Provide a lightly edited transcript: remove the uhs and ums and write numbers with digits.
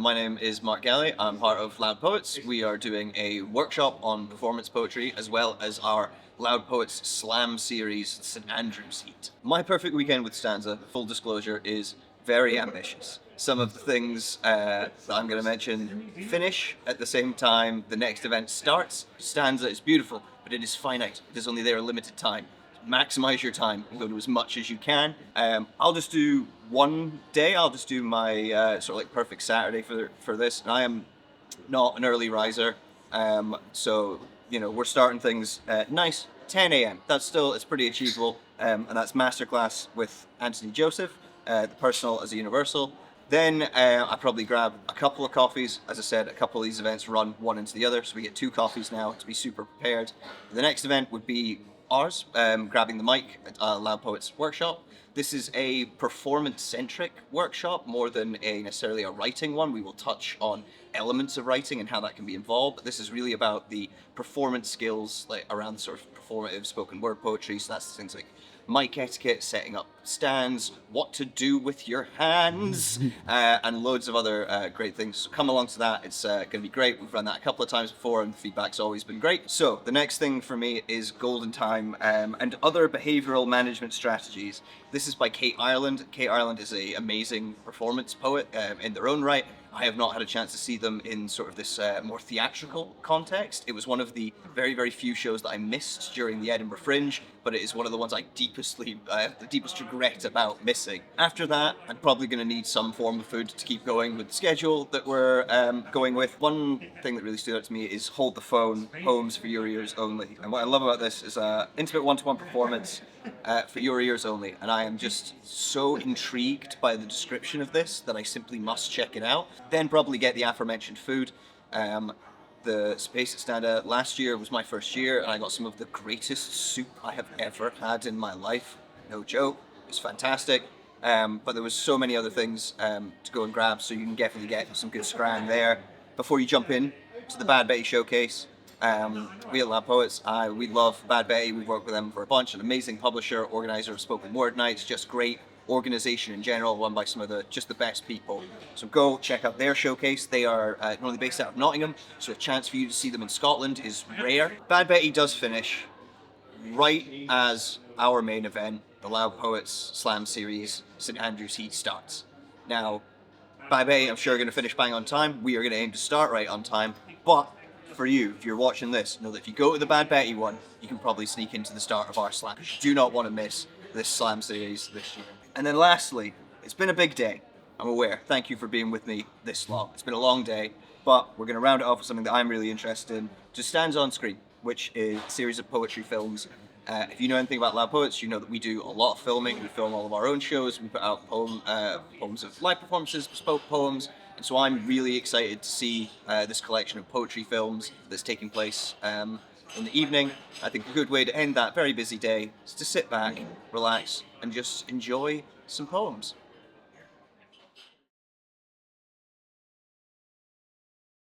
My name is Mark Gallie. I'm part of Loud Poets. We are doing a workshop on performance poetry as well as our Loud Poets Slam series, St Andrew's Heat. My perfect weekend with StAnza, full disclosure, is very ambitious. Some of the things that I'm going to mention finish at the same time the next event starts. StAnza is beautiful, but it is finite. It is only there a limited time. Maximize your time and go to as much as you can. I'll just do one day. I'll just do my sort of like perfect Saturday for this. And I am not an early riser, so we're starting things nice 10 a.m. It's pretty achievable, and that's Masterclass with Anthony Joseph, the personal as a universal. Then I probably grab a couple of coffees. As I said, a couple of these events run one into the other, so we get 2 coffees now to be super prepared. The next event would be ours, grabbing the mic at Loud Poets Workshop. This is a performance-centric workshop more than necessarily a writing one. We will touch on elements of writing and how that can be involved, but this is really about the performance skills around sort of performative spoken word poetry. So that's things like mic etiquette, setting up stands, what to do with your hands, and loads of other great things. So come along to that. It's going to be great. We've run that a couple of times before and the feedback's always been great. So the next thing for me is Golden Time and other behavioral management strategies. This is by Kate Ireland. Kate Ireland is an amazing performance poet in their own right. I have not had a chance to see them in sort of this more theatrical context. It was one of the very, very few shows that I missed during the Edinburgh Fringe, but it is one of the ones I have the deepest regret about missing. After that, I'm probably going to need some form of food to keep going with the schedule that we're going with. One thing that really stood out to me is Hold the Phone, Poems for Your Ears Only. And what I love about this is an intimate one-to-one performance for your ears only. And I am just so intrigued by the description of this that I simply must check it out. Then probably get the aforementioned food. The space at StAnza last year was my first year, and I got some of the greatest soup I have ever had in my life. No joke, it's fantastic. But there was so many other things to go and grab, so you can definitely get some good scran there. Before you jump in to the Bad Betty showcase, we at Loud Poets, we love Bad Betty. We've worked with them for a bunch. An amazing publisher, organizer of spoken word nights, just great organization in general, run by some of the best people. So go check out their showcase. They are normally based out of Nottingham, so a chance for you to see them in Scotland is rare. Bad Betty does finish right as our main event, the Loud Poets Slam series, St Andrew's Heat, starts. Now, Bad Betty, I'm sure, are going to finish bang on time. We are going to aim to start right on time, but for you, if you're watching this, know that if you go to the Bad Betty one, you can probably sneak into the start of our Slam. Do not want to miss this Slam series this year. And then lastly, it's been a big day, I'm aware. Thank you for being with me this long. It's been a long day, but we're going to round it off with something that I'm really interested in. Just StAnza on Screen, which is a series of poetry films. If you know anything about Loud Poets, you know that we do a lot of filming. We film all of our own shows. We put out poems of live performances, bespoke poems. And so I'm really excited to see this collection of poetry films that's taking place in the evening. I think a good way to end that very busy day is to sit back, relax, and just enjoy some poems.